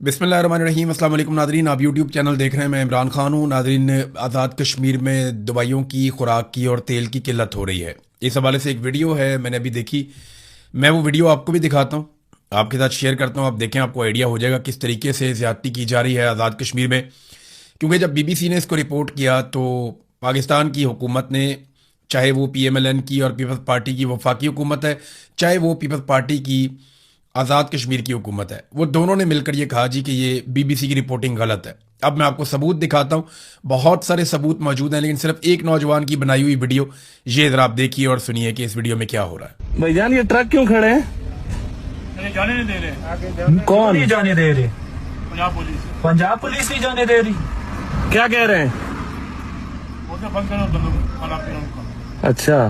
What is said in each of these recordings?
बिस्मिल्लाहिर्रहमानिर्रहीम। अस्सलाम वालेकुम नादरीन, आप यूट्यूब चैनल देख रहे हैं। मैं इमरान खान हूँ। नादरीन, आज़ाद कश्मीर में दवाइयों की, खुराक की और तेल की किल्लत हो रही है। इस हवाले से एक वीडियो है, मैंने अभी देखी। मैं वो वीडियो आपको भी दिखाता हूँ, आपके साथ शेयर करता हूँ। आप देखें, आपको आइडिया हो जाएगा किस तरीके से ज़्यादती की जा रही है आज़ाद कश्मीर में। क्योंकि जब BBC ने इसको रिपोर्ट किया तो पाकिस्तान की हुकूमत ने, चाहे वो PMLN की और पीपल्स पार्टी की वफाकी हुकूमत है, चाहे वो पीपल्स पार्टी की आज़ाद कश्मीर की हुकूमत है, वो दोनों ने मिलकर ये कहा जी कि ये BBC की रिपोर्टिंग गलत है। अब मैं आपको सबूत दिखाता हूँ, बहुत सारे सबूत मौजूद हैं, लेकिन सिर्फ एक नौजवान की बनाई हुई वीडियो ये ज़रा आप देखिए और सुनिए कि इस वीडियो में क्या हो रहा है। भाईजान, ये ट्रक क्यों खड़े हैं? जाने नहीं दे रहे। कौन नहीं जाने दे रहे? पंजाब पुलिस। पंजाब पुलिस नहीं जाने दे रही। क्या कह रहे हैं? वो तो बंद करो, खाना पीना उनका। अच्छा,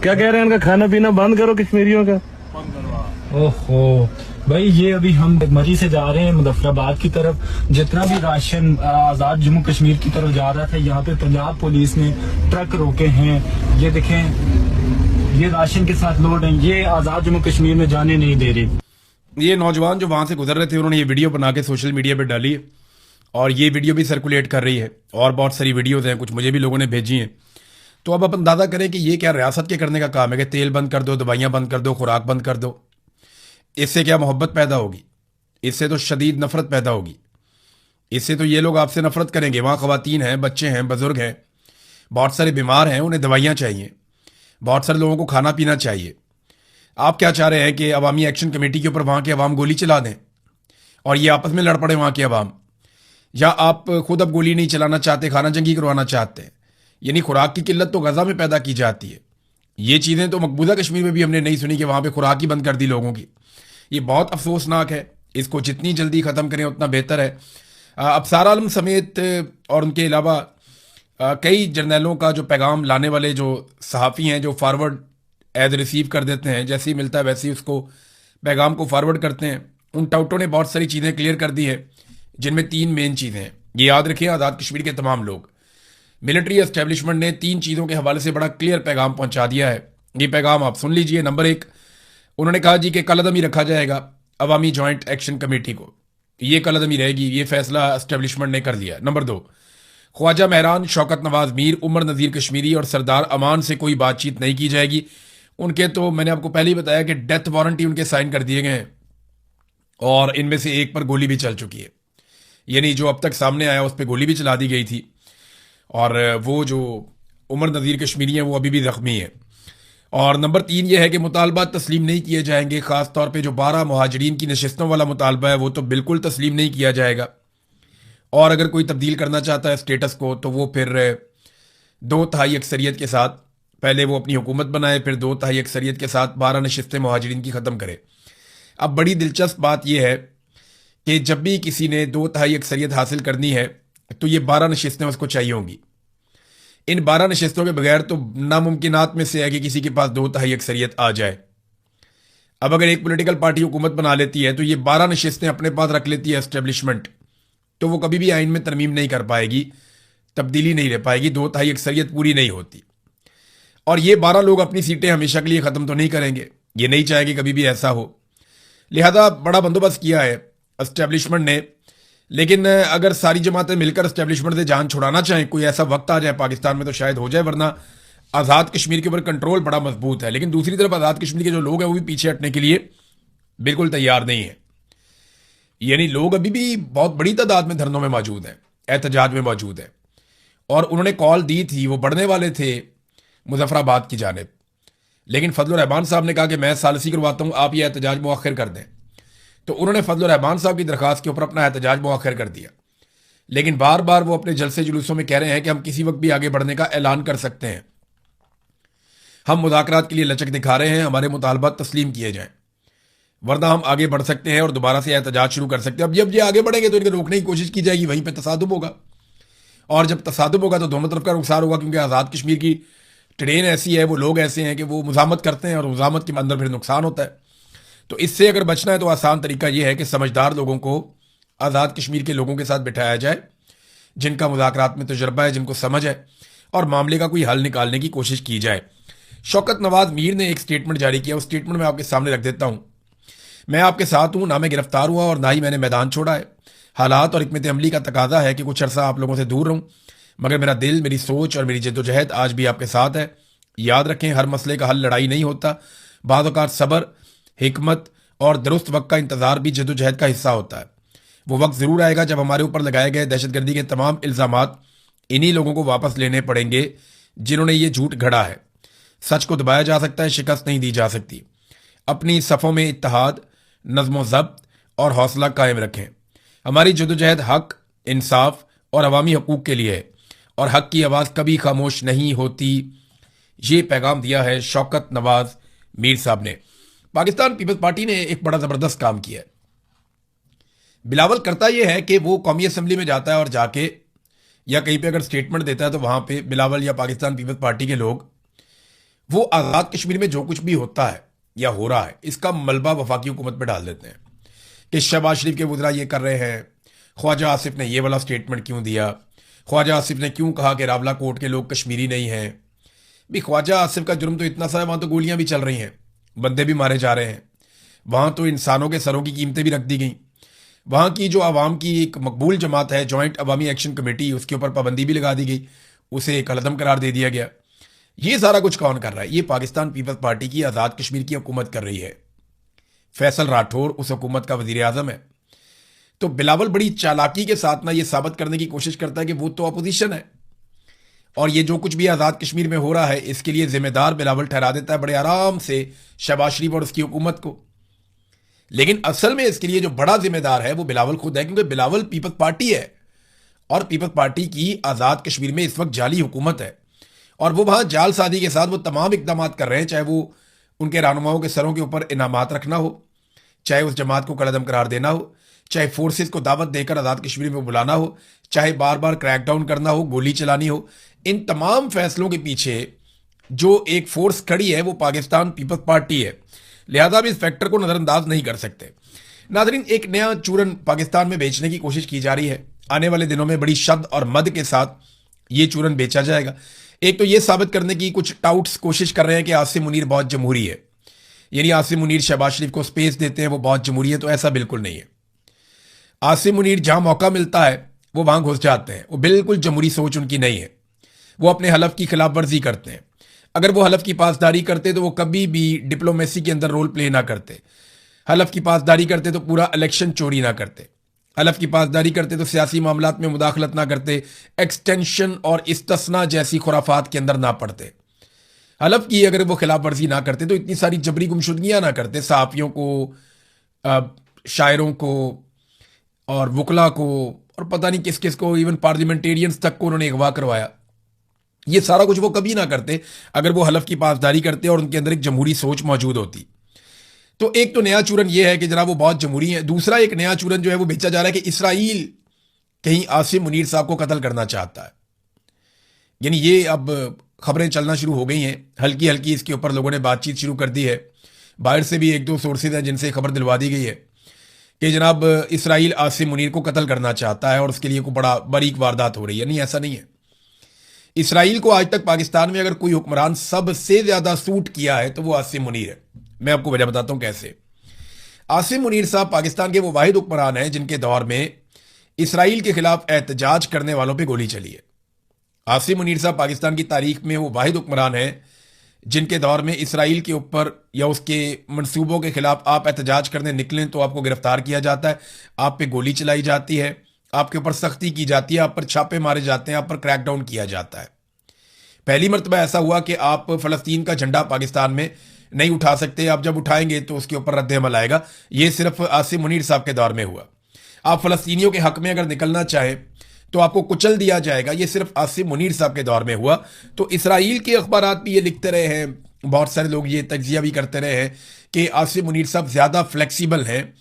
क्या कह रहे हैं? इनका खाना पीना बंद करो, कश्मीरियों का बंद करवा। ओहो भाई, ये अभी हम मरी से जा रहे हैं मुजफ्फराबाद की तरफ। जितना भी राशन आजाद जम्मू कश्मीर की तरफ जा रहा था, यहाँ पे पंजाब पुलिस ने ट्रक रोके हैं। ये देखें, ये राशन के साथ लोड है, ये आजाद जम्मू कश्मीर में जाने नहीं दे रही। ये नौजवान जो वहाँ से गुजर रहे थे, उन्होंने ये वीडियो बना के सोशल मीडिया पर डाली है और ये वीडियो भी सर्कुलेट कर रही है। और बहुत सारी वीडियोज़ हैं, कुछ मुझे भी लोगों ने भेजी हैं। तो अब आप अंदाज़ा करें कि ये क्या रियासत के करने का काम है कि तेल बंद कर दो, दवाइयाँ बंद कर दो, खुराक बंद कर दो। इससे क्या मोहब्बत पैदा होगी? इससे तो शदीद नफरत पैदा होगी। इससे तो ये लोग आपसे नफरत करेंगे। वहाँ ख़वातीन हैं, बच्चे हैं, बुज़ुर्ग हैं, बहुत सारे बीमार हैं, उन्हें दवाइयाँ चाहिए, बहुत सारे लोगों को खाना पीना चाहिए। आप क्या चाह रहे हैं कि अवामी एक्शन कमेटी के ऊपर वहाँ के अवाम गोली चला दें और ये आपस में लड़ पड़े वहाँ के अवाम? या आप खुद अब गोली नहीं चलाना चाहते, खाना जंगी करवाना चाहते हैं? यानी खुराक की किल्लत तो गज़ा में पैदा की जाती है। ये चीज़ें तो मकबूजा कश्मीर में भी हमने नहीं सुनी कि वहाँ पे खुराक ही बंद कर दी लोगों की। ये बहुत अफसोसनाक है। इसको जितनी जल्दी ख़त्म करें उतना बेहतर है। अबसार आलम समेत और उनके अलावा कई जर्नलों का जो पैगाम लाने वाले जो सहाफ़ी हैं, जो फारवर्ड एज रिसीव कर देते हैं, जैसे ही मिलता है वैसे ही उसको पैगाम को फारवर्ड करते हैं। उन टाउटों ने बहुत सारी चीज़ें क्लियर कर दी है, जिनमें 3 मेन चीज़ें हैं। ये याद रखें, आज़ाद कश्मीर के तमाम लोग, मिलिट्री एस्टेब्लिशमेंट ने 3 चीज़ों के हवाले से बड़ा क्लियर पैगाम पहुंचा दिया है। ये पैगाम आप सुन लीजिए। नंबर 1, उन्होंने कहा जी कि कलअदमी रखा जाएगा अवामी जॉइंट एक्शन कमेटी को। ये कलअदमी रहेगी, ये फैसला एस्टेब्लिशमेंट ने कर लिया। नंबर 2, ख्वाजा महरान, शौकत नवाज मीर, उमर नज़ीर कश्मीरी और सरदार अमान से कोई बातचीत नहीं की जाएगी। उनके तो मैंने आपको पहले ही बताया कि डेथ वारंट ही उनके साइन कर दिए गए हैं और इनमें से एक पर गोली भी चल चुकी है। यानी जो अब तक सामने आया उस पर गोली भी चला दी गई थी और वो जो उमर नज़ीर कश्मीरी हैं वो अभी भी ज़ख्मी है। और नंबर 3 ये है कि मुतालबा तस्लीम नहीं किए जाएंगे। ख़ास तौर पे जो 12 मुहाजिरीन की नशिस्तों वाला मुतालबा है वो तो बिल्कुल तस्लीम नहीं किया जाएगा। और अगर कोई तब्दील करना चाहता है स्टेटस को तो वो फिर 2/3 अक्सरियत के साथ, पहले वो अपनी हुकूमत बनाए, फिर 2/3 अक्सरियत के साथ 12 नशिस्तें मुहाजिरीन की ख़त्म करे। अब बड़ी दिलचस्प बात यह है कि जब भी किसी ने 2/3 अक्सरियत हासिल करनी है तो ये 12 नशिस्तें उसको चाहिए होंगी। इन 12 नशिस्तों के बगैर तो नामुमकिनात में से है कि किसी के पास 2/3 अक्सरियत आ जाए। अब अगर एक पॉलिटिकल पार्टी हुकूमत बना लेती है तो ये 12 नशिस्तें अपने पास रख लेती है एस्टेब्लिशमेंट, तो वो कभी भी आइन में तरमीम नहीं कर पाएगी, तब्दीली नहीं ले पाएगी, 2/3 अक्सरियत पूरी नहीं होती। और ये 12 लोग अपनी सीटें हमेशा के लिए ख़त्म तो नहीं करेंगे, ये नहीं चाहेंगे कभी भी ऐसा हो। लिहाजा बड़ा बंदोबस्त किया है एस्टेब्लिशमेंट ने। लेकिन अगर सारी जमातें मिलकर एस्टेब्लिशमेंट से जान छुड़ाना चाहें, कोई ऐसा वक्त आ जाए पाकिस्तान में तो शायद हो जाए, वरना आज़ाद कश्मीर के ऊपर कंट्रोल बड़ा मजबूत है। लेकिन दूसरी तरफ आज़ाद कश्मीर के जो लोग हैं वो भी पीछे हटने के लिए बिल्कुल तैयार नहीं है। यानी लोग अभी भी बहुत बड़ी तादाद में धरनों में मौजूद हैं, एहतजाज में मौजूद है। और उन्होंने कॉल दी थी, वो बढ़ने वाले थे मुजफ्फराबाद की जानिब, लेकिन फजल रहमान साहब ने कहा कि मैं सालसी करवाता हूँ, आप ये एहतजाज मुअख्खर कर दें। तो उन्होंने फजल रहमान साहब की दरखास्त के ऊपर अपना एहतजाज मुअख्खर कर दिया। लेकिन बार बार वो अपने जलसे जुलूसों में कह रहे हैं कि हम किसी वक्त भी आगे बढ़ने का ऐलान कर सकते हैं, हम मुज़ाकरात के लिए लचक दिखा रहे हैं, हमारे मुतालबात तस्लीम किए जाएं, वरना हम आगे बढ़ सकते हैं और दोबारा से एहतजाज शुरू कर सकते हैं। अब जब ये आगे बढ़ेंगे तो इनको रोकने की कोशिश की जाएगी, वहीं पर तसादुम होगा। और जब तसादुम होगा तो दोनों तरफ का नुकसान होगा, क्योंकि आज़ाद कश्मीर की ट्रेन ऐसी है, वो लोग ऐसे हैं कि वो मुज़ामत करते हैं और मुज़ामत के अंदर फिर नुकसान होता है। तो इससे अगर बचना है तो आसान तरीका यह है कि समझदार लोगों को आज़ाद कश्मीर के लोगों के साथ बिठाया जाए, जिनका मुज़ाकरात में तजुर्बा है, जिनको समझ है, और मामले का कोई हल निकालने की कोशिश की जाए। शौकत नवाज मीर ने एक स्टेटमेंट जारी किया, उस स्टेटमेंट में आपके सामने रख देता हूँ। मैं आपके साथ हूं, ना मैं गिरफ्तार हुआ और ना ही मैंने मैदान छोड़ा है। हालात और हिकमत अमली का तकाजा है कि कुछ अरसा आप लोगों से दूर रहूं, मगर मेरा दिल, मेरी सोच और मेरी जद्दोजहद आज भी आपके साथ है। याद रखें, हर मसले का हल लड़ाई नहीं होता। बाद औक़ात सब्र, हिकमत और दुरुस्त वक्त का इंतज़ार भी जद्दोजहद का हिस्सा होता है। वो वक्त ज़रूर आएगा जब हमारे ऊपर लगाए गए दहशतगर्दी के तमाम इल्ज़ामात इन्हीं लोगों को वापस लेने पड़ेंगे जिन्होंने ये झूठ गढ़ा है। सच को दबाया जा सकता है, शिकस्त नहीं दी जा सकती। अपनी सफ़ों में इत्तेहाद, नज़्म ज़ब्त और हौसला कायम रखें। हमारी जद्दोजहद हक, इंसाफ और अवामी हकूक़ के लिए है और हक की आवाज़ कभी खामोश नहीं होती। ये पैगाम दिया है शौकत नवाज मीर साहब ने। पाकिस्तान पीपल्स पार्टी ने एक बड़ा ज़बरदस्त काम किया है। बिलावल करता यह है कि वो कौमी असम्बली में जाता है और जाके या कहीं पे अगर स्टेटमेंट देता है तो वहां पे बिलावल या पाकिस्तान पीपल्स पार्टी के लोग वो आज़ाद कश्मीर में जो कुछ भी होता है या हो रहा है इसका मलबा वफाकी हुकूमत पे डाल देते हैं कि शहबाज शरीफ के वज़रा ये कर रहे हैं, ख्वाजा आसिफ ने ये वाला स्टेटमेंट क्यों दिया, ख्वाजा आसिफ ने क्यों कहा कि रावला कोट के लोग कश्मीरी नहीं हैं। भी ख्वाजा आसिफ का जुर्म तो इतना सा है, वहाँ तो गोलियां भी चल रही हैं, बंदे भी मारे जा रहे हैं, वहाँ तो इंसानों के सरों की कीमतें भी रख दी गई। वहाँ की जो आवाम की एक मकबूल जमात है जॉइंट अवामी एक्शन कमेटी, उसके ऊपर पाबंदी भी लगा दी गई, उसे कलअदम करार दे दिया गया। ये सारा कुछ कौन कर रहा है? ये पाकिस्तान पीपल्स पार्टी की आज़ाद कश्मीर की हुकूमत कर रही है। फैसल राठौर उस हुकूमत का वज़ीर आज़म है। तो बिलावल बड़ी चालाकी के साथ ना ये साबित करने की कोशिश करता है कि वो तो अपोजिशन है और ये जो कुछ भी आज़ाद कश्मीर में हो रहा है इसके लिए जिम्मेदार बिलावल ठहरा देता है बड़े आराम से शहबाज शरीफ और उसकी हुकूमत को। लेकिन असल में इसके लिए जो बड़ा जिम्मेदार है वो बिलावल खुद है, क्योंकि बिलावल पीपल्स पार्टी है और पीपल्स पार्टी की आज़ाद कश्मीर में इस वक्त जाली हुकूमत है और वो वहाँ जाल सादी के साथ वो तमाम इकदाम कर रहे हैं, चाहे वो उनके रहनुमाओं के सरों के ऊपर इनामात रखना हो, चाहे उस जमात को कलअदम करार देना हो, चाहे फोर्सेस को दावत देकर आज़ाद कश्मीर में बुलाना हो, चाहे बार बार क्रैकडाउन करना हो, गोली चलानी हो। इन तमाम फैसलों के पीछे जो एक फोर्स खड़ी है वो पाकिस्तान पीपल्स पार्टी है। लिहाजा भी इस फैक्टर को नज़रअंदाज नहीं कर सकते। नाज़रीन, एक नया चूरन पाकिस्तान में बेचने की कोशिश की जा रही है। आने वाले दिनों में बड़ी शद और मद के साथ ये चूरन बेचा जाएगा। एक तो ये साबित करने की कुछ टाउट्स कोशिश कर रहे हैं कि आसिम मुनीर बहुत जमहूरी है, यानी आसिम मुनीर शहबाज शरीफ को स्पेस देते हैं, वो बहुत जमहूरी है। तो ऐसा बिल्कुल नहीं है। आसिम मुनीर जहां मौका मिलता है वो वहां घुस जाते हैं। वो बिल्कुल जमहूरी सोच उनकी नहीं है। वो अपने हलफ की खिलाफ वर्जी करते हैं। अगर वो हलफ की पासदारी करते तो वो कभी भी डिप्लोमेसी के अंदर रोल प्ले ना करते। हलफ की पासदारी करते तो पूरा इलेक्शन चोरी ना करते। हलफ की पासदारी करते तो सियासी मामलात में मुदाखलत ना करते, एक्सटेंशन और इस्तिस्ना जैसी खुराफात के अंदर ना पड़ते। हलफ की अगर वो खिलाफ वर्जी ना करते तो इतनी सारी जबरी गुमशुदगियां ना करते, सहाफ़ियों को, शायरों को और वकला को और पता नहीं किस किस को, इवन पार्लियामेंटेरियंस तक को उन्होंने अगवा करवाया। ये सारा कुछ वो कभी ना करते अगर वो हलफ की पासदारी करते और उनके अंदर एक जमहूरी सोच मौजूद होती। तो एक तो नया चूरन ये है कि जनाब वो बहुत जमहूरी है। दूसरा एक नया चूरन जो है वो बेचा जा रहा है कि इसराइल कहीं आसिम मुनीर साहब को कत्ल करना चाहता है। यानी ये अब खबरें चलना शुरू हो गई हैं, हल्की हल्की इसके ऊपर लोगों ने बातचीत शुरू कर दी है। बाहर से भी एक दो सोर्सेज हैं जिनसे खबर दिलवा दी गई है कि जनाब इसराइल आसिम मुनीर को कत्ल करना चाहता है और उसके लिए कोई बड़ा बारीक वारदात हो रही है। नहीं, ऐसा नहीं है। इसराइल को आज तक पाकिस्तान में अगर कोई हुक्मरान सबसे ज्यादा सूट किया है तो वो आसिम मुनीर है। मैं आपको वजह बताता हूं कैसे। आसिम मुनीर साहब पाकिस्तान के वो वाहिद हुक्मरान हैं जिनके दौर में इसराइल के खिलाफ एहतजाज करने वालों पे गोली चली है। आसिम मुनीर साहब पाकिस्तान की तारीख में वो वाहिद हुक्मरान हैं जिनके दौर में इसराइल के ऊपर या उसके मंसूबों के खिलाफ आप एहतजाज करने निकलें तो आपको गिरफ्तार किया जाता है, आप पे गोली चलाई जाती है, आपके ऊपर सख्ती की जाती है, आप पर छापे मारे जाते हैं, आप पर क्रैकडाउन किया जाता है। पहली मरतबा ऐसा हुआ कि आप फ़लस्तीन का झंडा पाकिस्तान में नहीं उठा सकते, आप जब उठाएंगे तो उसके ऊपर रद्द अमल आएगा। ये सिर्फ आसिम मुनीर साहब के दौर में हुआ। आप फ़लस्तीनियों के हक में अगर निकलना चाहें तो आपको कुचल दिया जाएगा। ये सिर्फ आसिम मुनीर साहब के दौर में हुआ। तो इसराइल के अखबारात भी ये लिखते रहे हैं, बहुत सारे लोग ये तज्जिया भी करते रहे हैं कि आसिम मुनीर साहब ज़्यादा फ्लेक्सिबल हैं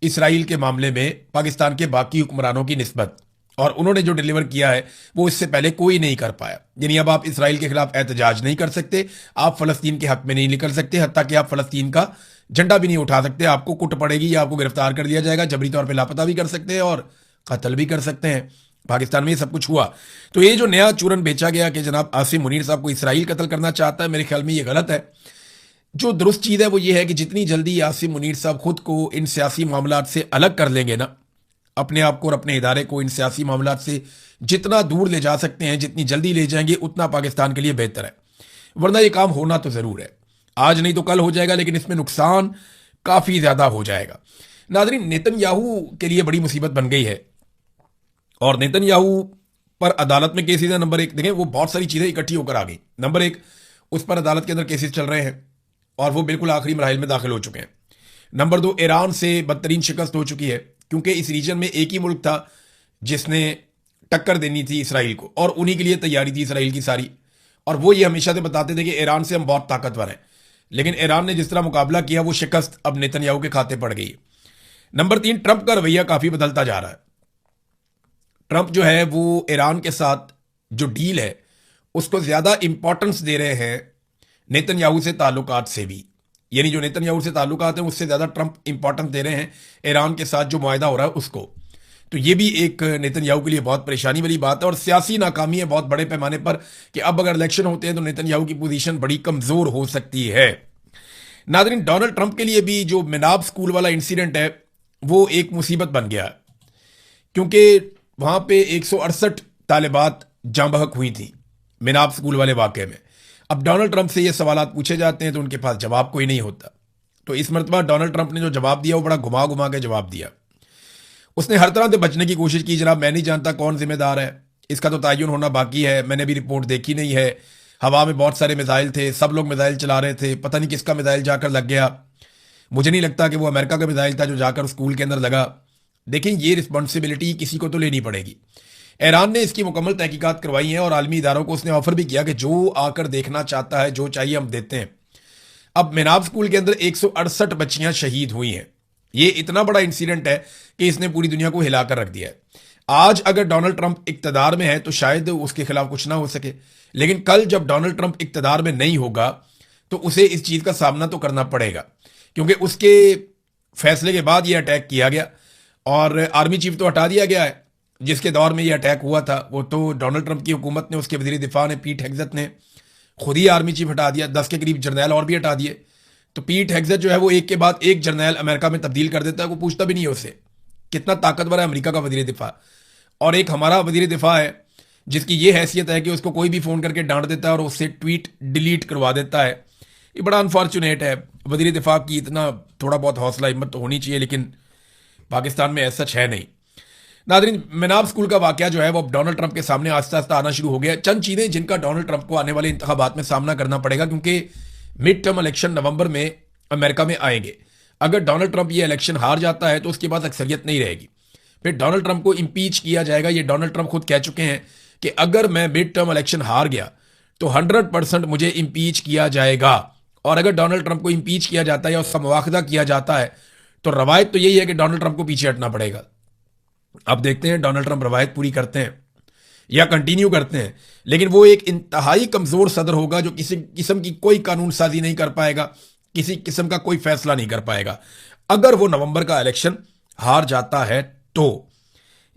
इसराइल के मामले में पाकिस्तान के बाकी हुक्मरानों की निस्बत, और उन्होंने जो डिलीवर किया है वो इससे पहले कोई नहीं कर पाया। यानी अब आप इसराइल के खिलाफ एहतजाज नहीं कर सकते, आप फ़लस्तीन के हक में नहीं निकल सकते, हत्ता कि आप फ़लस्तीन का झंडा भी नहीं उठा सकते। आपको कुट पड़ेगी या आपको गिरफ्तार कर दिया जाएगा, जबरी तौर पर लापता भी कर सकते हैं और कत्ल भी कर सकते हैं। पाकिस्तान में ये सब कुछ हुआ। तो ये जो नया चूरन बेचा गया कि जनाब आसिम मुनीर साहब को इसराइल कत्ल करना चाहता है, मेरे ख्याल में ये गलत है। जो दुरुस्त चीज़ है वो ये है कि जितनी जल्दी यासिन मुनीर साहब खुद को इन सियासी मामलात से अलग कर लेंगे ना, अपने आप को और अपने इदारे को इन सियासी मामलात से जितना दूर ले जा सकते हैं, जितनी जल्दी ले जाएंगे उतना पाकिस्तान के लिए बेहतर है। वरना ये काम होना तो ज़रूर है, आज नहीं तो कल हो जाएगा, लेकिन इसमें नुकसान काफ़ी ज़्यादा हो जाएगा। नाज़रीन, नेतन्याहू के लिए बड़ी मुसीबत बन गई है और नेतन्याहू पर अदालत में केसेस है। नंबर एक, देखें वो बहुत सारी चीज़ें इकट्ठी होकर आ गई। नंबर एक, उस पर अदालत के अंदर केसेस चल रहे हैं और वो बिल्कुल आखिरी मराहिल में दाखिल हो चुके हैं। नंबर दो, ईरान से बदतरीन शिकस्त हो चुकी है, क्योंकि इस रीजन में एक ही मुल्क था जिसने टक्कर देनी थी इसराइल को, और उन्हीं के लिए तैयारी थी इसराइल की सारी। और वो ये हमेशा से बताते थे कि ईरान से हम बहुत ताकतवर हैं, लेकिन ईरान ने जिस तरह मुकाबला किया वो शिकस्त अब नेतन्याहू के खाते पड़ गई। नंबर तीन, ट्रंप का रवैया काफ़ी बदलता जा रहा है। ट्रंप जो है वो ईरान के साथ जो डील है उसको ज़्यादा इंपॉर्टेंस दे रहे हैं नेतन्याहू से ताल्लुकात से भी, यानी जो नेतन्याहू से ताल्लुकात हैं उससे ज़्यादा ट्रंप इंपॉर्टेंस दे रहे हैं ईरान के साथ जो मुआहदा हो रहा है उसको। तो ये भी एक नेतन्याहू के लिए बहुत परेशानी वाली बात है और सियासी नाकामी है बहुत बड़े पैमाने पर कि अब अगर इलेक्शन होते हैं तो नेतन्याहू की पोजीशन बड़ी कमज़ोर हो सकती है। नाज़रीन, डोनाल्ड ट्रंप के लिए भी जो मिनाब स्कूल वाला इंसिडेंट है वो एक मुसीबत बन गया, क्योंकि वहाँ पे 168 तालिबात जाँ बहक हुई थी मिनाब स्कूल वाले वाक़े में। अब डोनाल्ड ट्रंप से ये सवालात पूछे जाते हैं तो उनके पास जवाब कोई नहीं होता। तो इस मरतबा डोनाल्ड ट्रंप ने जो जवाब दिया वो बड़ा घुमा घुमा के जवाब दिया। उसने हर तरह से बचने की कोशिश की, जनाब मैं नहीं जानता कौन जिम्मेदार है, इसका तो तयन होना बाकी है, मैंने भी रिपोर्ट देखी नहीं है। हवा में बहुत सारे मिसाइल थे, सब लोग मिसाइल चला रहे थे, पता नहीं किसका मिसाइल जाकर लग गया। मुझे नहीं लगता कि वो अमेरिका का मिसाइल था जो जाकर स्कूल के अंदर लगा। देखिए, ये रिस्पॉन्सिबिलिटी किसी को तो लेनी पड़ेगी। ईरान ने इसकी मुकम्मल तहकीकात करवाई है और आलमी इदारों को उसने ऑफर भी किया कि जो आकर देखना चाहता है, जो चाहिए हम देते हैं। अब मिनाब स्कूल के अंदर 168 बच्चियां शहीद हुई हैं। ये इतना बड़ा इंसिडेंट है कि इसने पूरी दुनिया को हिलाकर रख दिया है। आज अगर डोनाल्ड ट्रंप इक्तदार में है तो शायद उसके खिलाफ कुछ ना हो सके, लेकिन कल जब डोनाल्ड ट्रंप इक्तदार में नहीं होगा तो उसे इस चीज़ का सामना तो करना पड़ेगा, क्योंकि उसके फैसले के बाद ये अटैक किया गया और आर्मी चीफ तो हटा दिया गया है। जिसके दौर में ये अटैक हुआ था वो तो डोनाल्ड ट्रंप की हुकूमत ने, उसके वज़ीर दिफा ने, पीट हेग्सेथ ने खुद ही आर्मी चीफ हटा दिया, 10 के करीब जर्नैल और भी हटा दिए। तो पीट हेग्सेथ जो है वो एक के बाद एक जर्नैल अमेरिका में तब्दील कर देता है, वो पूछता भी नहीं है उससे कितना ताकतवर है अमेरिका का वज़ीर दिफा। और एक हमारा वज़ीर दिफा है जिसकी ये हैसियत है कि उसको कोई भी फ़ोन करके डांट देता है और उससे ट्वीट डिलीट करवा देता है। ये बड़ा अनफॉर्चुनेट है। वज़ीर दिफा की इतना थोड़ा बहुत हौसला हिम्मत तो होनी चाहिए, लेकिन पाकिस्तान में ऐसा सच है नहीं। नाज़रीन, मिनाब स्कूल का वाक़या जो है वो अब डोनाल्ड ट्रंप के सामने आस्ता आस्ता आना शुरू हो गया। चंद चीज़ें जिनका डोनाल्ड ट्रंप को आने वाले इंतखाबात में सामना करना पड़ेगा, क्योंकि मिड टर्म इलेक्शन नवंबर में अमेरिका में आएंगे। अगर डोनाल्ड ट्रंप ये इलेक्शन हार जाता है तो उसके पास अक्सरियत नहीं रहेगी, फिर डोनाल्ड ट्रंप को इम्पीच किया जाएगा। ये डोनाल्ड ट्रंप खुद कह चुके हैं कि अगर मैं मिड टर्म इलेक्शन हार गया तो 100% मुझे इम्पीच किया जाएगा। और अगर डोनाल्ड ट्रंप को इम्पीच किया जाता है या उसका मुआखजा किया जाता है तो रवायत तो यही है कि डोनाल्ड ट्रंप को पीछे हटना पड़ेगा। अब देखते हैं डोनाल्ड ट्रंप रवायत पूरी करते हैं या कंटिन्यू करते हैं, लेकिन वो एक इंतहाई कमज़ोर सदर होगा जो किसी किस्म की कोई कानून साजी नहीं कर पाएगा, किसी किस्म का कोई फैसला नहीं कर पाएगा अगर वो नवंबर का इलेक्शन हार जाता है तो।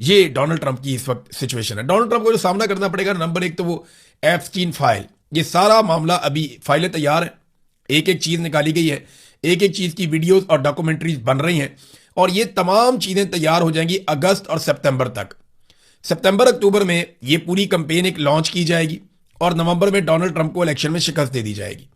ये डोनाल्ड ट्रंप की इस वक्त सिचुएशन है। डोनाल्ड ट्रंप को जो सामना करना पड़ेगा, नंबर एक तो वो एप्स्टीन फाइल, ये सारा मामला अभी फाइलें तैयार है, एक एक चीज़ निकाली गई है, एक एक चीज़ की वीडियोस और डॉक्यूमेंट्रीज बन रही हैं और ये तमाम चीज़ें तैयार हो जाएंगी अगस्त और सितंबर तक। सितंबर अक्टूबर में ये पूरी कंपेन एक लॉन्च की जाएगी और नवंबर में डोनाल्ड ट्रंप को इलेक्शन में शिकस्त दे दी जाएगी।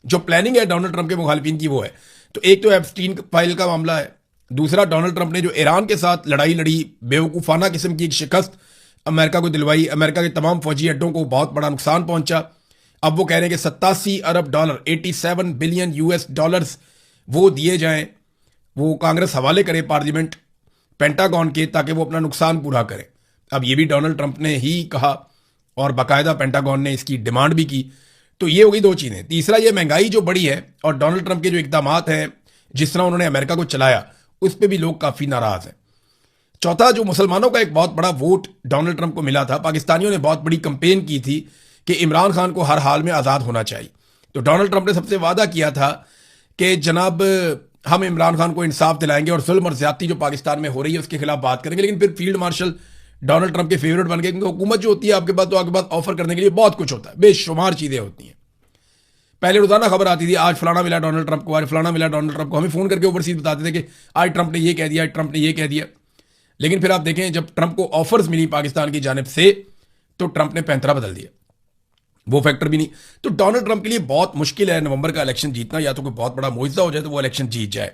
जो प्लानिंग है डोनाल्ड ट्रंप के मुखालिफिन की वो है। तो एक तो एप्स्टीन फाइल का मामला है, दूसरा डोनाल्ड ट्रंप ने जो ईरान के साथ लड़ाई लड़ी, बेवकूफ़ाना किस्म की एक शिकस्त अमेरिका को दिलवाई, अमेरिका के तमाम फौजी अड्डों को बहुत बड़ा नुकसान पहुंचा। अब वो कह रहे हैं कि 87 अरब डॉलर, 87 बिलियन US डॉलर्स वो दिए जाएं, वो कांग्रेस हवाले करे पार्लियामेंट पेंटागन के, ताकि वो अपना नुकसान पूरा करें। अब ये भी डोनाल्ड ट्रंप ने ही कहा और बाकायदा पेंटागन ने इसकी डिमांड भी की। तो ये हो गई दो चीज़ें। तीसरा, ये महंगाई जो बढ़ी है और डोनाल्ड ट्रंप के जो इकदामात हैं, जिस तरह उन्होंने अमेरिका को चलाया, उस पर भी लोग काफ़ी नाराज़ हैं। चौथा, जो मुसलमानों का एक बहुत बड़ा वोट डोनाल्ड ट्रंप को मिला था, पाकिस्तानियों ने बहुत बड़ी कंपेन की थी कि इमरान खान को हर हाल में आज़ाद होना चाहिए। तो डोनाल्ड ट्रंप ने सबसे वादा किया था कि जनाब हम इमरान खान को इंसाफ दिलाएंगे और जुल्म और ज्यादती जो पाकिस्तान में हो रही है उसके खिलाफ बात करेंगे। लेकिन फिर फील्ड मार्शल डोनाल्ड ट्रंप के फेवरेट बन गए, क्योंकि हुकूमत जो होती है आपके पास, तो आपके पास ऑफर करने के लिए बहुत कुछ होता है, बेशुमार चीज़ें होती हैं। पहले रोजाना खबर आती थी, आज फलाना मिला डोनाल्ड ट्रंप को, आज फलाना मिला डोनाल्ड ट्रंप को, हमें फोन करके ओवरसीज बताते थे कि आज ट्रंप ने ये कह दिया, आज ट्रंप ने ये कह दिया। लेकिन फिर आप देखें जब ट्रंप को ऑफर्स मिली पाकिस्तान की जानिब से तो ट्रंप ने पैंतरा बदल दिया, वो फैक्टर भी नहीं। तो डोनाल्ड ट्रंप के लिए बहुत मुश्किल है नवंबर का इलेक्शन जीतना, या तो कोई बहुत बड़ा मुआवजा हो जाए तो वो इलेक्शन जीत जाए।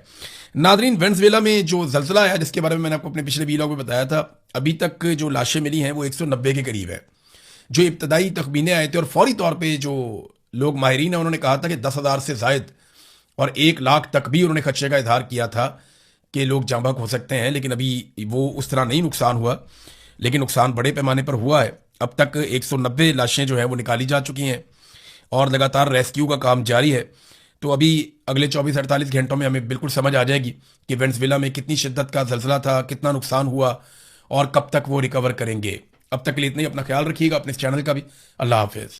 नादरीन, वेनेजुएला में जो जलजला आया जिसके बारे में मैंने आपको अपने पिछले वीलॉग में बताया था, अभी तक जो लाशें मिली हैं वो 190 के करीब है। जो इब्तदाई तखमीने आए थे और फौरी तौर पर जो लोग माहिरीन हैं उन्होंने कहा था कि 10,000 से जायद और 1 लाख तक भी उन्होंने खदशे का इजहार किया था कि लोग जाँ बहक हो सकते हैं। लेकिन अभी वो उस तरह नहीं नुकसान हुआ, लेकिन नुकसान बड़े पैमाने पर हुआ है। अब तक 190 लाशें जो हैं वो निकाली जा चुकी हैं और लगातार रेस्क्यू का काम जारी है। तो अभी अगले 24-48 घंटों में हमें बिल्कुल समझ आ जाएगी कि वेनेजुएला में कितनी शिद्दत का जलजला था, कितना नुकसान हुआ और कब तक वो रिकवर करेंगे। अब तक के लिए इतना ही, अपना ख्याल रखिएगा, अपने इस चैनल का भी। अल्लाह हाफिज़।